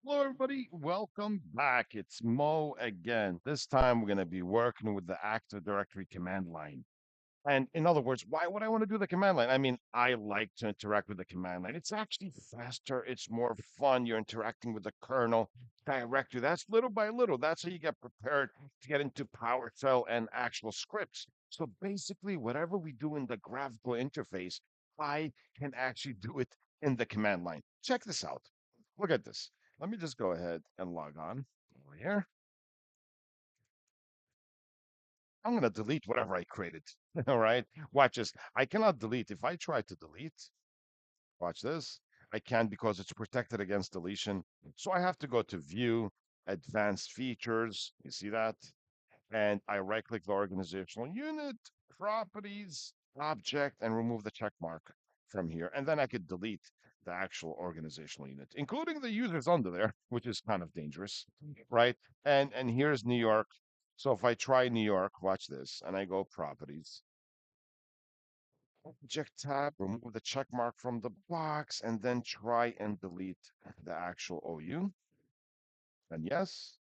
Hello, everybody. Welcome back. It's Mo again. This time we're going to be working with the Active Directory command line. And in other words, why would I want to do the command line? I mean, I like to interact with the command line. It's actually faster. It's more fun. You're interacting with the kernel directly. That's little by little. That's how you get prepared to get into PowerShell and actual scripts. So basically, whatever we do in the graphical interface, I can actually do it in the command line. Check this out. Look at this. Let me just go ahead and log on over here. I'm going to delete whatever I created. All right. Watch this. I cannot delete. If I try to delete, watch this. I can't because it's protected against deletion. So I have to go to View, Advanced Features. You see that? And I right click the organizational unit, properties, object, and remove the check mark from here. And then I could delete the actual organizational unit, including the users under there, which is kind of dangerous, right? And here's New York. So if I try New York, watch this, and I go properties, object tab, remove the check mark from the box, and then try and delete the actual OU. And yes,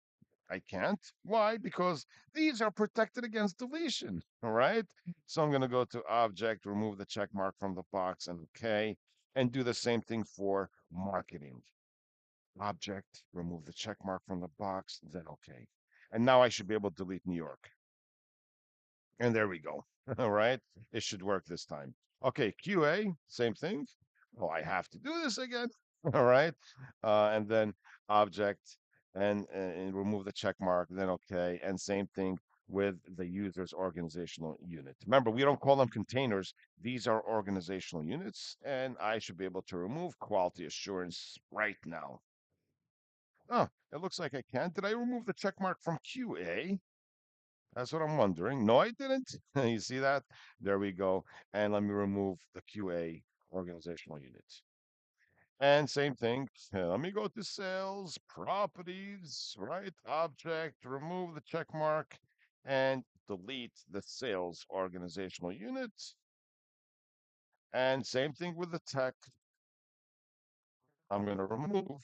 I can't. Why? Because these are protected against deletion. All right. So I'm going to go to object, remove the check mark from the box, and OK, and do the same thing for marketing. Object, remove the check mark from the box, then OK. And now I should be able to delete New York. And there we go. All right. It should work this time. Okay. QA, same thing. Oh, I have to do this again. All right. And then object and remove the check mark, then okay. And same thing with the user's organizational unit. Remember, we don't call them containers. These are organizational units. And I should be able to remove quality assurance right now. Oh, it looks like I can. Did I remove the check mark from QA? That's what I'm wondering. No, I didn't. You see that? There we go. And let me remove the QA organizational unit. And same thing. Let me go to sales, properties, right? Object, remove the check mark, and delete the sales organizational unit. And same thing with the tech. I'm going to remove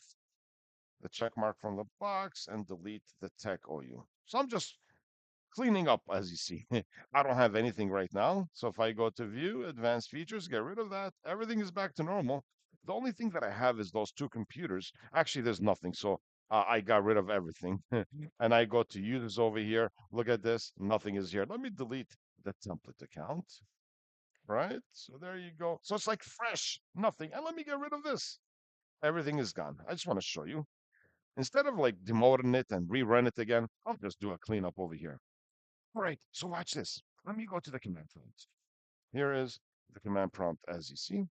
the check mark from the box and delete the tech OU. So I'm just cleaning up, as you see. I don't have anything right now. So if I go to view, advanced features, get rid of that, everything is back to normal. The only thing that I have is those two computers. Actually, there's nothing. So I got rid of everything. And I go to users over here. Look at this. Nothing is here. Let me delete the template account. Right. So there you go. So it's like fresh, nothing. And let me get rid of this. Everything is gone. I just want to show you. Instead of like demoting it and rerun it again, I'll just do a cleanup over here. All right, so watch this. Let me go to the command prompt. Here is the command prompt as you see,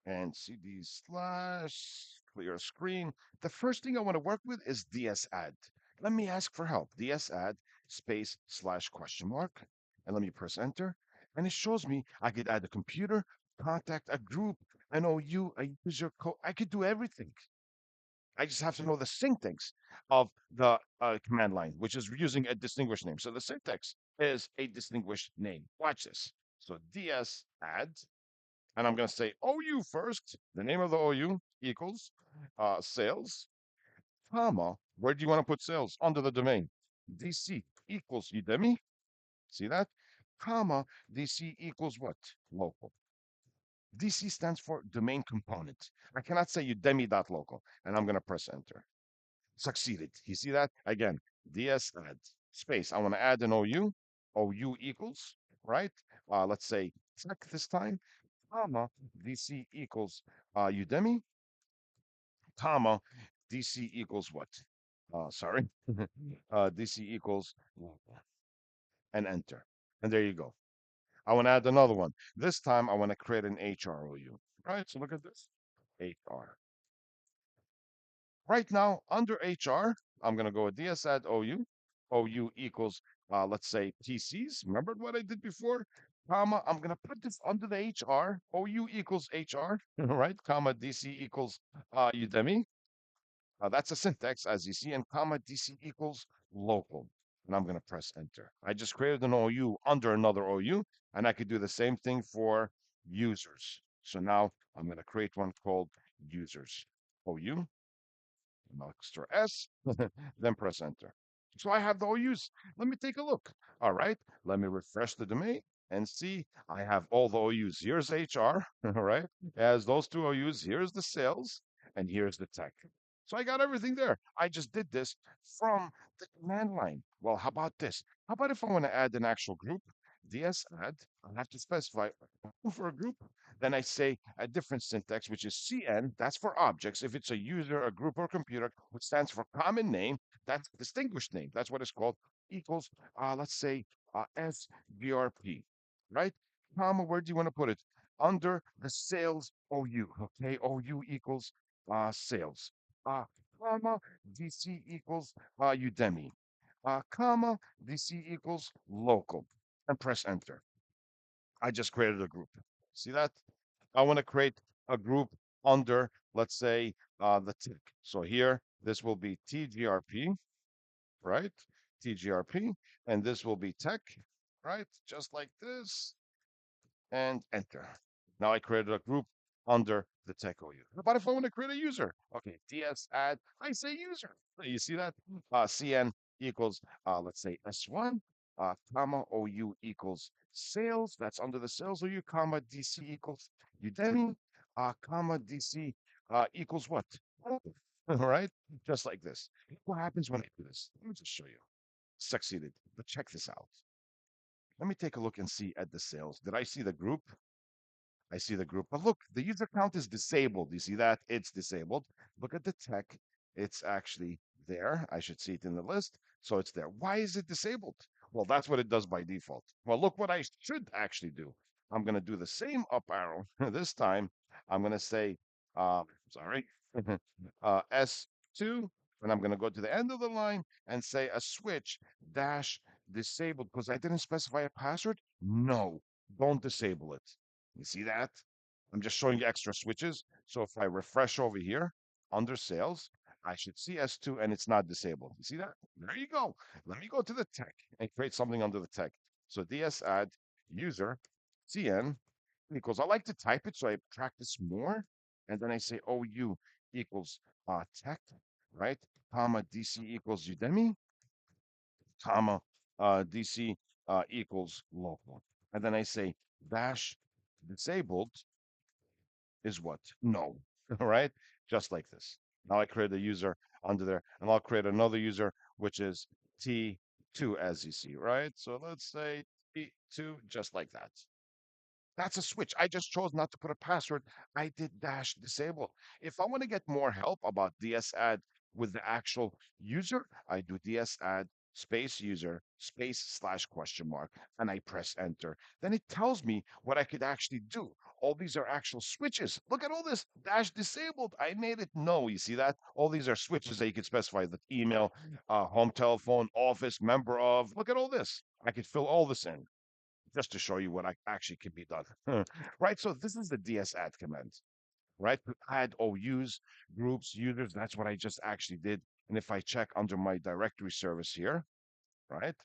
and cd slash clear screen. The first thing I want to work with is DSADD. Let me ask for help. DSADD space slash question mark, and let me press enter. And it shows me I could add a computer, contact a group, an OU, a user code. I could do everything. I just have to know the syntax of the command line, which is using a distinguished name. So the syntax is a distinguished name. Watch this. So ds add, and I'm going to say OU first. The name of the OU equals sales, comma. Where do you want to put sales? Under the domain. DC equals Udemy. See that? Comma. DC equals what? Local. DC stands for domain component. I cannot say Udemy.local, and I'm going to press enter. Succeeded. You see that? Again, DSADD space. I want to add an OU. OU equals, right? Let's say tech this time, comma, DC equals Udemy, comma, DC equals what? Sorry. DC equals and enter. And there you go. I want to add another one. This time I want to create an HROU. Right? So look at this. HR. Right now, under HR, I'm going to go with DSADD OU. OU equals, let's say, PCs. Remember what I did before? Comma, I'm going to put this under the HR. OU equals HR, right? Comma, DC equals Udemy. That's a syntax, as you see, and comma, DC equals local. And I'm going to press enter. I just created an OU under another OU, and I could do the same thing for users. So now I'm going to create one called users. OU. an extra S, then press enter. So I have the OUs. Let me take a look. All right, let me refresh the domain and see I have all the OUs. Here's HR, all right, as those two OUs. Here's the sales, and here's the tech. So I got everything there. I just did this from the command line. Well, how about this? How about if I want to add an actual group? DSAdd, I have to specify for a group. Then I say a different syntax, which is CN. That's for objects. If it's a user, a group, or a computer, which stands for common name, that's distinguished name. That's what it's called. Equals, let's say, SGRP, right? Comma, where do you want to put it? Under the sales OU. Okay, OU equals sales. Uh, comma, DC equals Udemy. Comma, DC equals local. And press enter. I just created a group. See that? I want to create a group under, let's say, the tech. So here, this will be TGRP, right? TGRP, and this will be tech, right? Just like this, and enter. Now I created a group under the tech OU. What about if I want to create a user? Okay, DSAdd, I say user. You see that? CN equals, let's say S1, comma OU equals sales. That's under the sales OU, comma DC equals Udemy, comma DC equals what? All right, just like this. What happens when I do this? Let me just show you. Succeeded, but check this out. Let me take a look and see at the sales. Did I see the group? I see the group. But look, the user count is disabled. You see that? It's disabled. Look at the tech. It's actually there. I should see it in the list. So it's there. Why is it disabled? Well, that's what it does by default. Well, look what I should actually do. I'm going to do the same up arrow. This time, I'm going to say, sorry, S2, and I'm going to go to the end of the line and say a switch dash disabled because I didn't specify a password. No, don't disable it. You see that? I'm just showing you extra switches. So if I refresh over here under sales, I should see S2 and it's not disabled. You see that? There you go. Let me go to the tech and create something under the tech. So DSAdd user CN equals, I like to type it so I practice more. And then I say OU equals tech, right? Comma DC equals Udemy, comma DC equals local. And then I say dash disabled is what? No. All right. Just like this. Now I create a user under there and I'll create another user, which is T2 as you see, right? So let's say T2, just like that. That's a switch. I just chose not to put a password. I did dash disable. If I want to get more help about DSAdd with the actual user, I do DSAdd space user space slash question mark and I press enter. Then it tells me what I could actually do. All these are actual switches. Look at all this dash disabled. I made it no. You see that? All these are switches that you could specify the email, home telephone, office, member of. Look at all this. I could fill all this in just to show you what I actually can be done. Right? So this is the DSAdd command, right? To add OUs, groups, users. That's what I just actually did. And if I check under my directory service here, right?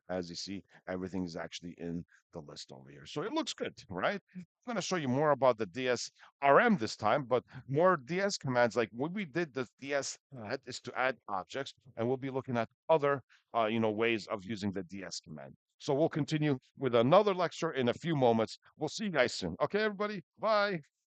As you see, everything is actually in the list over here. So it looks good, right? I'm going to show you more about the DSRM this time, but more DS commands. Like what we did, the DS add is to add objects, and we'll be looking at other, ways of using the DS command. So we'll continue with another lecture in a few moments. We'll see you guys soon. Okay, everybody. Bye.